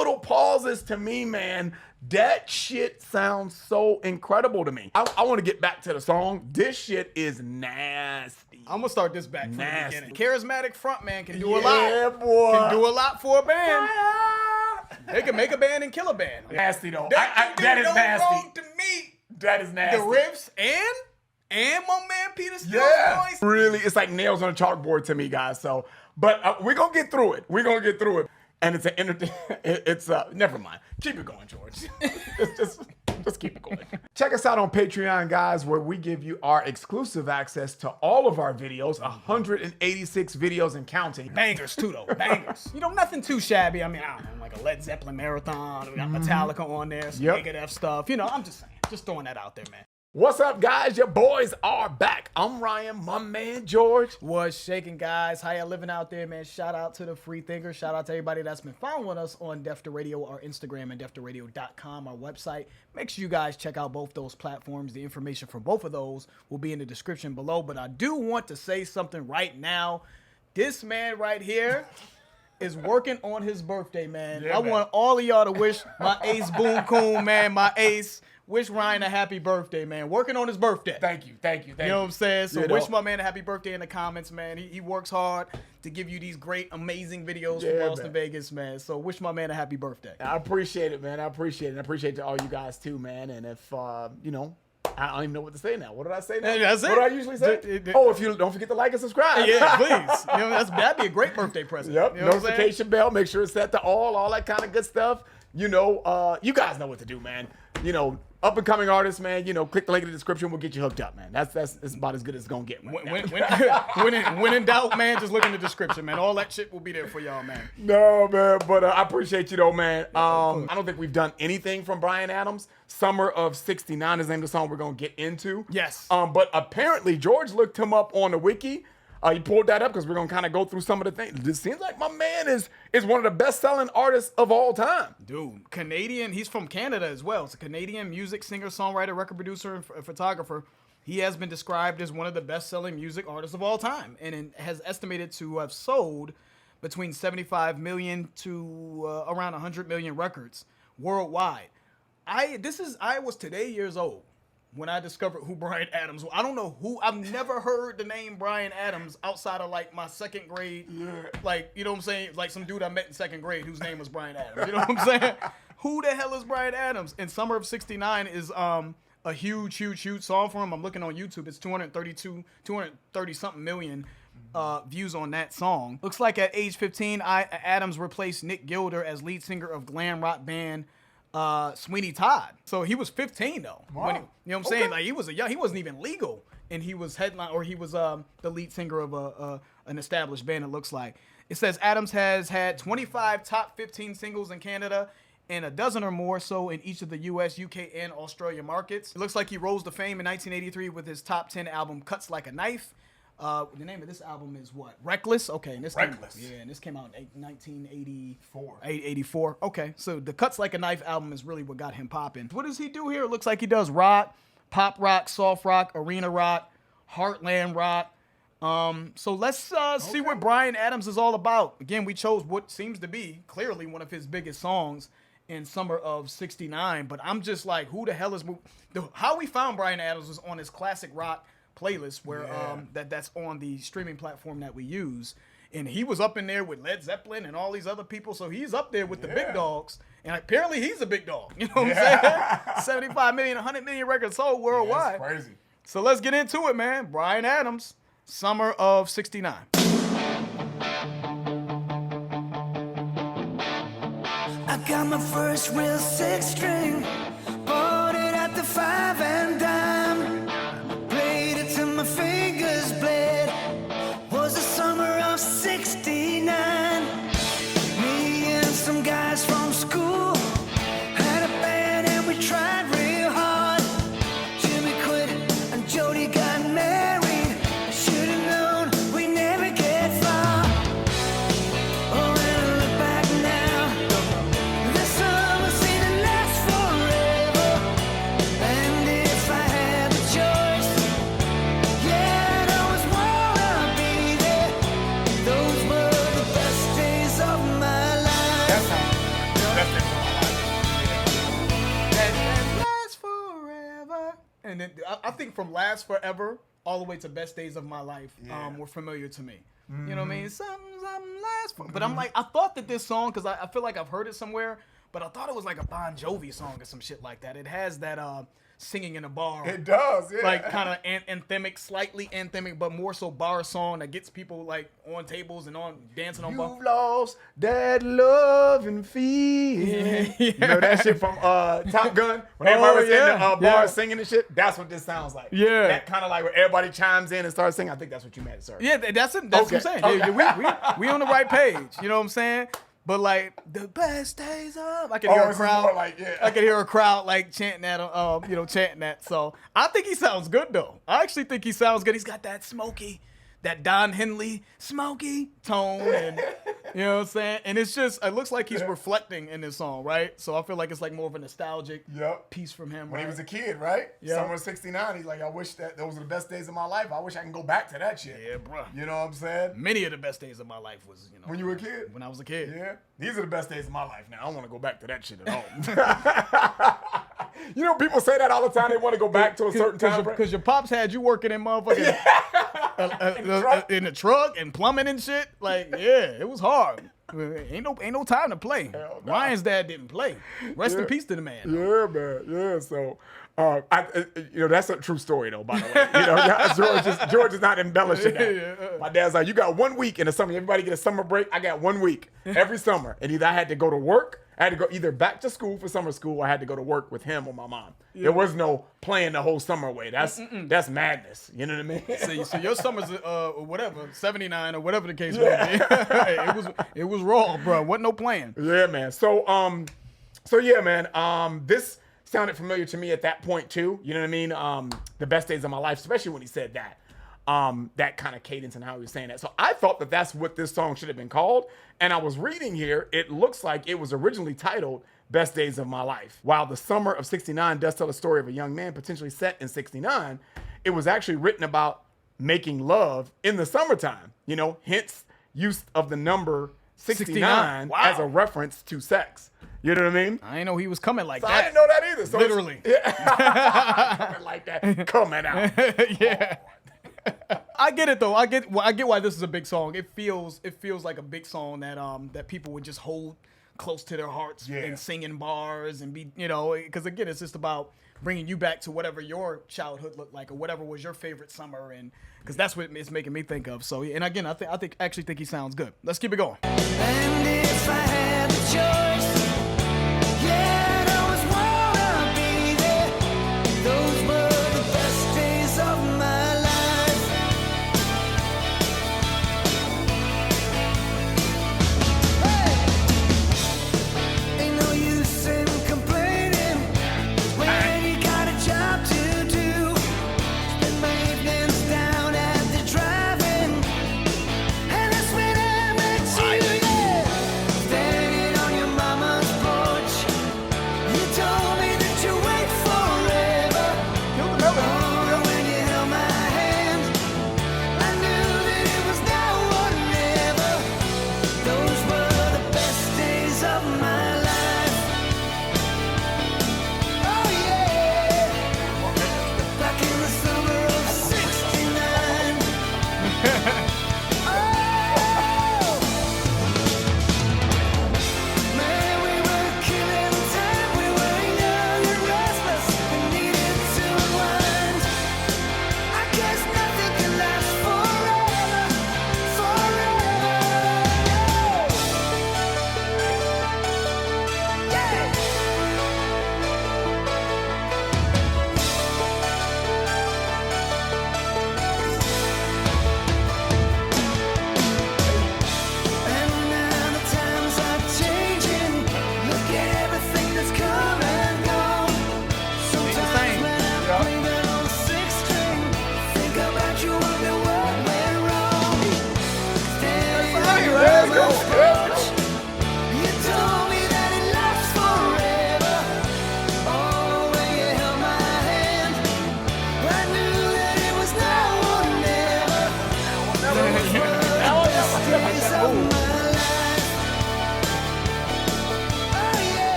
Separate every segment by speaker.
Speaker 1: little pauses to me, man, that shit sounds so incredible to me. I want to get back to the song. This shit is nasty.
Speaker 2: I'm gonna start this back from the beginning. Charismatic frontman can do a lot.
Speaker 1: Yeah, boy.
Speaker 2: Can do a lot for a band. They can make a band and kill a band.
Speaker 1: Nasty though. That is nasty.
Speaker 2: Wrong to me.
Speaker 1: That is nasty.
Speaker 2: The riffs and my man Peter Steele's voice.
Speaker 1: Really, it's like nails on a chalkboard to me, guys. So, but we're gonna get through it. We're gonna get through it. And it's never mind. Keep it going, George. just keep it going. Check us out on Patreon, guys, where we give you our exclusive access to all of our videos, 186 videos and counting.
Speaker 2: Bangers too, though. Bangers. You know, nothing too shabby. I mean, I don't know, like a Led Zeppelin marathon. We got Metallica on there, some Megadeth stuff. You know, I'm just saying, just throwing that out there, man.
Speaker 1: What's up, guys? Your boys are back. I'm Ryan, my man George.
Speaker 2: What's shaking, guys? How y'all living out there, man? Shout out to the free thinkers. Shout out to everybody that's been following us on Def to Radio, our Instagram, and deftoradio.com, our website. Make sure you guys check out both those platforms. The information for both of those will be in the description below. But I do want to say something right now. This man right here is working on his birthday, man. I want all of y'all to wish my ace Boom Coon, man, my ace. Wish Ryan a happy birthday, man. Working on his birthday.
Speaker 1: Thank you.
Speaker 2: You know what I'm saying? So wish my man a happy birthday in the comments, man. He works hard to give you these great, amazing videos from Boston, Vegas, man. So wish my man a happy birthday.
Speaker 1: I appreciate it, man. I appreciate it. I appreciate all you guys too, man. And if, you know, I don't even know what to say now. What did I say now?
Speaker 2: That's it.
Speaker 1: What do I usually say? If you don't forget to like and subscribe.
Speaker 2: Yeah, please. You know, that'd be a great birthday present.
Speaker 1: Yep.
Speaker 2: You know
Speaker 1: Notification bell. Make sure it's set to all that kind of good stuff. You know, you guys know what to do, man. You know, up and coming artists, man. You know, click the link in the description. We'll get you hooked up, man. That's about as good as it's gonna get.
Speaker 2: When in doubt, man, just look in the description, man. All that shit will be there for y'all, man.
Speaker 1: No, man, but I appreciate you though, man. I don't think we've done anything from Bryan Adams. Summer of '69 is the name of the song we're gonna get into.
Speaker 2: Yes.
Speaker 1: But apparently George looked him up on the wiki. He pulled that up because we're gonna kind of go through some of the things. It seems like my man is one of the best-selling artists of all time.
Speaker 2: Dude, Canadian. He's from Canada as well. It's a Canadian music singer, songwriter, record producer, and photographer. He has been described as one of the best-selling music artists of all time, and has estimated to have sold between 75 million to around 100 million records worldwide. I was today years old when I discovered who Bryan Adams was. I don't know who. I've never heard the name Bryan Adams outside of like my second grade. Like, you know what I'm saying? Like some dude I met in second grade whose name was Bryan Adams. You know what I'm saying? Who the hell is Bryan Adams? And Summer of '69 is a huge song for him. I'm looking on YouTube. It's 230 something million views on that song. Looks like at age 15, Adams replaced Nick Gilder as lead singer of glam rock band Sweeney Todd. So he was 15 though.
Speaker 1: Wow.
Speaker 2: When you know what I'm saying? Like he wasn't even legal, and he was the lead singer of an established band. It looks like. It says Adams has had 25 top 15 singles in Canada and a dozen or more so in each of the US, UK, and Australia markets. It looks like he rose to fame in 1983 with his top 10 album Cuts Like a Knife. The name of this album is what? Reckless? Okay. And this
Speaker 1: Reckless.
Speaker 2: And this came out in 1984. 84. Okay. So the Cuts Like a Knife album is really what got him popping. What does he do here? It looks like he does rock, pop rock, soft rock, arena rock, heartland rock. So let's see what Bryan Adams is all about. Again, we chose what seems to be clearly one of his biggest songs in summer of '69. But I'm just like, who the hell is... How we found Bryan Adams was on his classic rock playlist where that's on the streaming platform that we use, and he was up in there with Led Zeppelin and all these other people, so he's up there with the big dogs, and apparently he's a big dog. You know what I'm saying? 75 million, 100 million records sold worldwide.
Speaker 1: That's crazy.
Speaker 2: So let's get into it, man. Bryan Adams, Summer of '69.
Speaker 3: I got my first real six string, bought it at the 5 and dime. My fingers bled. Was the summer of '69. Me and some guys from school had a band and we tried real hard. Jimmy quit and Jody got married. Should've known we never get far. Oh, when I look back now, the summer seemed to last forever.
Speaker 2: and then I think from Last Forever all the way to Best Days of My Life were familiar to me. You know what I mean? Something last for. But I'm like, I thought that this song, because I feel like I've heard it somewhere, but I thought it was like a Bon Jovi song or some shit like that. It has that singing in a bar.
Speaker 1: It does, yeah.
Speaker 2: Like kind of anthemic, slightly anthemic, but more so bar song that gets people like on tables and on dancing on bar.
Speaker 1: You've lost that love and feeling. You know that shit from Top Gun? When everybody was in the bar singing and shit? That's what this sounds like.
Speaker 2: Yeah.
Speaker 1: That kind of like where everybody chimes in and starts singing. I think that's what you meant, sir.
Speaker 2: Yeah, that's what I'm saying.
Speaker 1: Okay.
Speaker 2: We on the right page. You know what I'm saying? But like the best days of, I can hear a crowd. I can hear a crowd like chanting that, chanting that. So I think he sounds good though. I actually think he sounds good. He's got that smoky, that Don Henley smoky tone, and you know what I'm saying. And it's just, it looks like he's reflecting in this song, right? So I feel like it's like more of a nostalgic piece from him.
Speaker 1: When he was a kid, right? Summer of '69, he's like, I wish that those were the best days of my life. I wish I can go back to that shit.
Speaker 2: Yeah, bro.
Speaker 1: You know what I'm saying?
Speaker 2: Many of the best days of my life was,
Speaker 1: when you were a kid.
Speaker 2: When I was a kid.
Speaker 1: Yeah. These are the best days of my life now. I don't want to go back to that shit at all. You know, people say that all the time. They want to go back to a certain time.
Speaker 2: Because your pops had you working in motherfucking in the truck and plumbing and shit. Like, yeah, it was hard. Ain't no time to play. Ryan's dad didn't play. Rest in peace to the man.
Speaker 1: Yeah, man. Yeah. So, that's a true story though. By the way, George is not embellishing that. My dad's like, you got 1 week in the summer. Everybody get a summer break. I got 1 week every summer, and either I had to go to work. I had to go either back to school for summer school, or I had to go to work with him or my mom. Yeah. There was no playing the whole summer away. That's madness. You know what I mean?
Speaker 2: So your summer's whatever, 79 or whatever the case may be. It was raw, bro. Wasn't no playing.
Speaker 1: Yeah, man. So yeah, man. This sounded familiar to me at that point too. You know what I mean? The best days of my life, especially when he said that. That kind of cadence and how he was saying that. So I thought that that's what this song should have been called. And I was reading here, it looks like it was originally titled Best Days of My Life. While the summer of '69 does tell a story of a young man potentially set in '69, it was actually written about making love in the summertime. You know, hence use of the number 69
Speaker 2: wow.
Speaker 1: as a reference to sex. You know what I mean?
Speaker 2: I didn't know he was coming like that.
Speaker 1: I didn't know that either. So
Speaker 2: literally.
Speaker 1: Coming like that. Coming out.
Speaker 2: Yeah. I get it though. I get why this is a big song. It feels like a big song that people would just hold close to their hearts and sing in bars and be, because again, it's just about bringing you back to whatever your childhood looked like or whatever was your favorite summer, and because that's what it's making me think of. So, and again, I actually think he sounds good. Let's keep it going.
Speaker 3: And if I had the choice, yeah, I'd always wanna be there. Those were the best days of my life. Hey! Ain't no use in complaining when you got a job to do. Spend my evenings down at the drive-in, and that's when I met you, yeah. Standing on your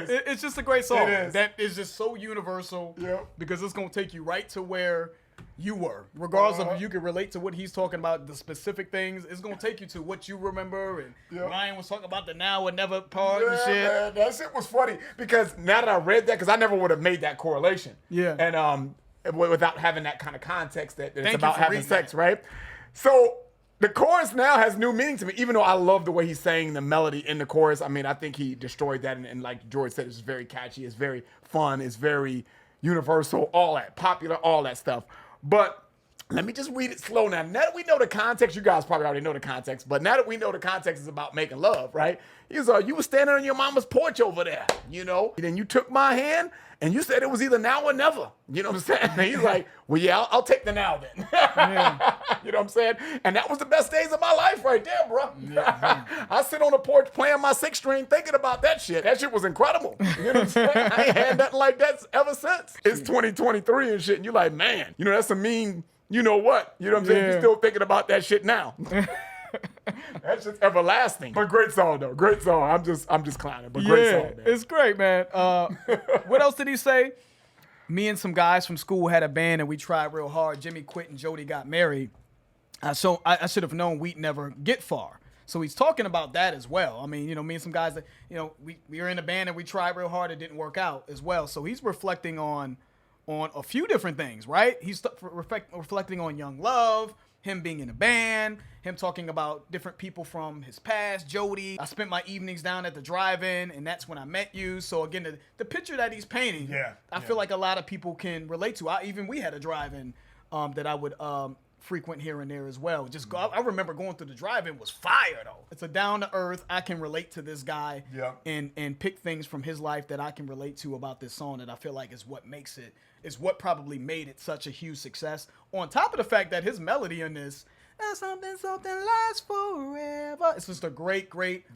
Speaker 1: is.
Speaker 2: It's just a great song.
Speaker 1: It is.
Speaker 2: That is just so universal.
Speaker 1: Yep.
Speaker 2: Because it's gonna take you right to where you were, regardless of
Speaker 1: Uh-huh.
Speaker 2: if you can relate to what he's talking about, the specific things. It's gonna take you to what you remember. And
Speaker 1: Yep.
Speaker 2: Ryan was talking about the now or never part and
Speaker 1: Yeah,
Speaker 2: shit.
Speaker 1: man, that shit was funny because now that I read that, because I never would have made that correlation.
Speaker 2: Yeah.
Speaker 1: And without having that kind of context that it's
Speaker 2: Thank you
Speaker 1: about
Speaker 2: for
Speaker 1: having
Speaker 2: reading
Speaker 1: sex,
Speaker 2: that.
Speaker 1: right? So the chorus now has new meaning to me, even though I love the way he's saying the melody in the chorus. I mean, I think he destroyed that, and like George said, it's very catchy, it's very fun, it's very universal, all that, popular, all that stuff. But let me just read it slow now. Now that we know the context, you guys probably already know the context, but now that we know the context is about making love, right? He was you were standing on your mama's porch over there, you know? And then you took my hand and you said it was either now or never. You know what I'm saying? And he's like, well, yeah, I'll take the now then. You know what I'm saying? And that was the best days of my life right there, bro. I sit on the porch playing my 6-string thinking about that shit. That shit was incredible. You know what I'm saying? I ain't had nothing like that ever since. It's 2023 and shit. And you're like, man, you know, that's a mean... You know what? You know what I'm saying?
Speaker 2: Yeah.
Speaker 1: You're still thinking about that shit now. That's just everlasting. But great song though. Great song. I'm just clowning. But great song, man.
Speaker 2: It's great, man. What else did he say? Me and some guys from school had a band and we tried real hard. Jimmy quit and Jody got married. So I should have known we'd never get far. So he's talking about that as well. I mean, you know, me and some guys that, you know, we were in a band and we tried real hard. It didn't work out as well. So he's reflecting on a few different things, right? He's reflecting on young love, him being in a band, him talking about different people from his past, Jody. I spent my evenings down at the drive-in, and that's when I met you. So again, the picture that he's painting, I feel like a lot of people can relate to. We had a drive-in that I would frequent here and there as well. I remember going through the drive-in was fire though. It's a down to earth. I can relate to this guy and pick things from his life that I can relate to about this song that I feel like is what probably made it such a huge success. On top of the fact that his melody in this, something lasts forever. It's just a great,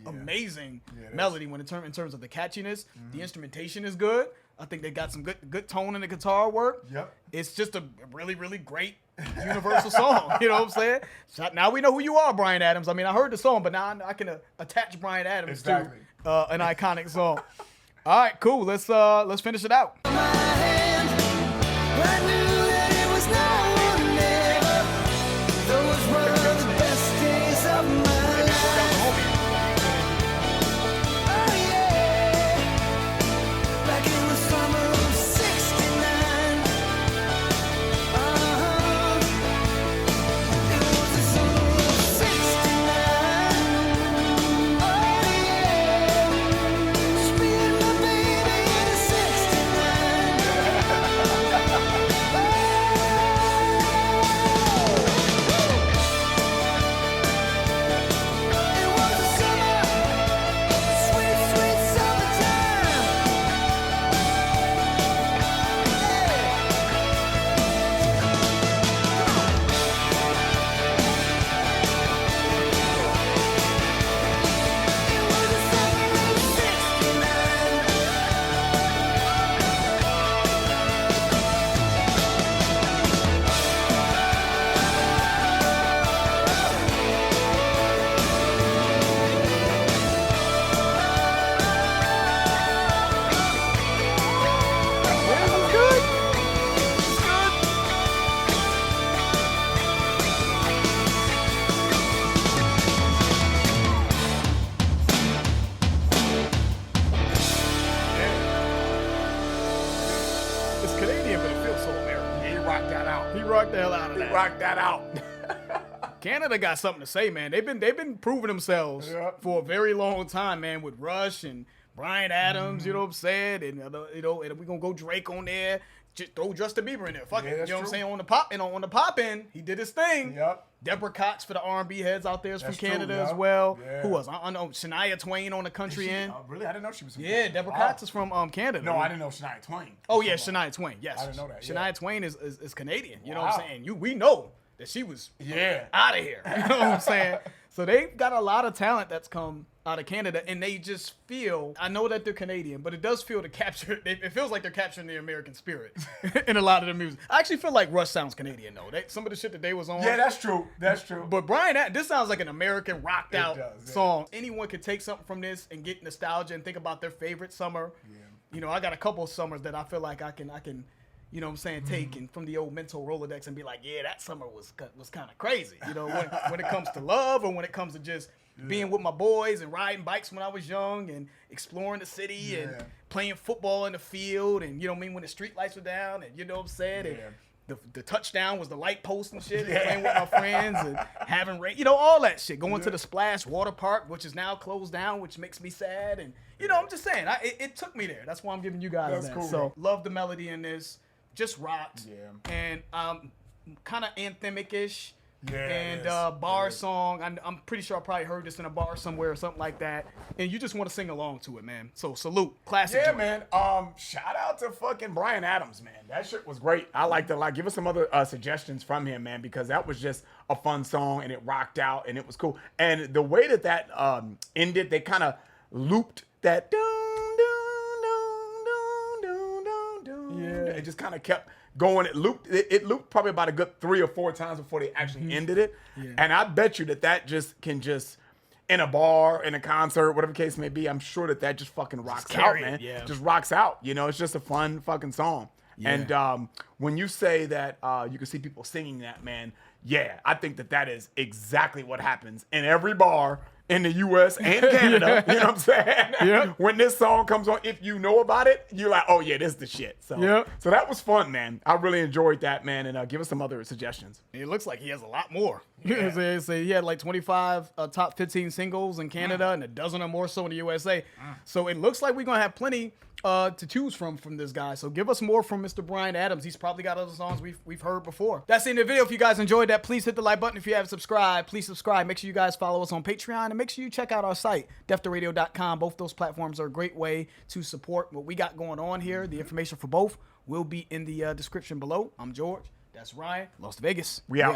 Speaker 2: amazing melody in terms of the catchiness. The instrumentation is good. I think they got some good tone in the guitar work.
Speaker 1: Yep.
Speaker 2: It's just a really, really great universal song. You know what I'm saying? So now we know who you are, Bryan Adams. I mean, I heard the song, but now I can attach Bryan Adams to an iconic song. All right, cool. Let's finish it out.
Speaker 3: I knew that it was now or never. Those were the best days of my life. Oh yeah, back in the summer of '69. It was the summer of '69. Oh yeah, just me and my baby in '69.
Speaker 2: It's Canadian, but it feels so American.
Speaker 1: He rocked that out.
Speaker 2: He rocked the hell out of
Speaker 1: He
Speaker 2: that.
Speaker 1: rocked that out.
Speaker 2: Canada got something to say, man. They've been proving themselves for a very long time, man, with Rush and Bryan Adams, you know what I'm saying? And you know, and we're gonna go Drake on there. Just throw Justin Bieber in there. Fuck it. You
Speaker 1: that's
Speaker 2: know what I'm
Speaker 1: true.
Speaker 2: saying? On the pop end, he did his thing.
Speaker 1: Yep.
Speaker 2: Deborah Cox for the R&B heads out there is from
Speaker 1: That's true,
Speaker 2: Canada
Speaker 1: yeah.
Speaker 2: as well.
Speaker 1: Yeah.
Speaker 2: Who else? I know Shania Twain on the country end.
Speaker 1: Oh, really? I didn't know she was from
Speaker 2: Yeah,
Speaker 1: Canada.
Speaker 2: Deborah
Speaker 1: Wow.
Speaker 2: Cox is from Canada.
Speaker 1: No, I didn't know Shania Twain.
Speaker 2: Oh yeah, Shania Twain. Yes,
Speaker 1: I didn't know that,
Speaker 2: Shania
Speaker 1: yeah.
Speaker 2: Twain is Canadian. You know
Speaker 1: Wow.
Speaker 2: what I'm saying? We know that she was
Speaker 1: Yeah.
Speaker 2: out of here. You know what I'm saying? So they've got a lot of talent that's come out of Canada, and they just feel, I know that they're Canadian, but it does feel to capture, it feels like they're capturing the American spirit in a lot of the music. I actually feel like Rush sounds Canadian, though. Some of the shit that they was on.
Speaker 1: Yeah, that's true. That's true.
Speaker 2: But Bryan, this sounds like an American rocked out
Speaker 1: does, yeah.
Speaker 2: song. Anyone could take something from this and get nostalgia and think about their favorite summer. Yeah. You know, I got a couple of summers that I feel like I can, you know what I'm saying, take and from the old mental Rolodex and be like, yeah, that summer was kind of crazy. You know, when it comes to love or when it comes to just being with my boys and riding bikes when I was young and exploring the city and playing football in the field and, you know what I mean, when the street lights were down and, you know what I'm saying, and the touchdown was the light post and shit, and playing with my friends and having rain, you know, all that shit. Going to the Splash Water Park, which is now closed down, which makes me sad. And, you know, I'm just saying, it took me there. That's why I'm giving you guys
Speaker 1: That's
Speaker 2: that.
Speaker 1: cool,
Speaker 2: so,
Speaker 1: man.
Speaker 2: love the melody in this. Just rocked.
Speaker 1: Yeah.
Speaker 2: And kind of anthemic-ish.
Speaker 1: Yeah,
Speaker 2: And
Speaker 1: it is.
Speaker 2: bar
Speaker 1: It is.
Speaker 2: song. I'm pretty sure I probably heard this in a bar somewhere or something like that. And you just want to sing along to it, man. So salute. Classic.
Speaker 1: Yeah,
Speaker 2: joint.
Speaker 1: man. Shout out to fucking Bryan Adams, man. That shit was great. I liked it a lot. Give us some other suggestions from him, man, because that was just a fun song and it rocked out and it was cool. And the way that ended, they kind of looped that dun, dun, dun, dun, dun, dun, dun.
Speaker 2: Yeah.
Speaker 1: It just kind of kept going. It looped probably about a good 3 or 4 times before they actually ended it.
Speaker 2: Yeah.
Speaker 1: And I bet you that just can just in a bar, in a concert, whatever the case may be, I'm sure that just fucking rocks out,
Speaker 2: carry it,
Speaker 1: man.
Speaker 2: yeah.
Speaker 1: Just rocks out. You know, it's just a fun fucking song.
Speaker 2: Yeah.
Speaker 1: And when you say that you can see people singing that, man, yeah, I think that is exactly what happens in every bar in the U.S. and Canada. You know what I'm saying?
Speaker 2: Yeah.
Speaker 1: When this song comes on, if you know about it, you're like, oh, yeah, this is the shit. So, so that was fun, man. I really enjoyed that, man. And give us some other suggestions.
Speaker 2: It looks like he has a lot more. So he had like 25 top 15 singles in Canada and a dozen or more so in the USA. So it looks like we're going to have plenty to choose from this guy. So give us more from Mr. Bryan Adams. He's probably got other songs we've heard before. That's the end of the video. If you guys enjoyed that, please hit the like button. If you haven't subscribed, please subscribe. Make sure you guys follow us on Patreon and make sure you check out our site, deftoradio.com. Both those platforms are a great way to support what we got going on here. The information for both will be in the description below. I'm George. That's Ryan. Las Vegas.
Speaker 1: We out.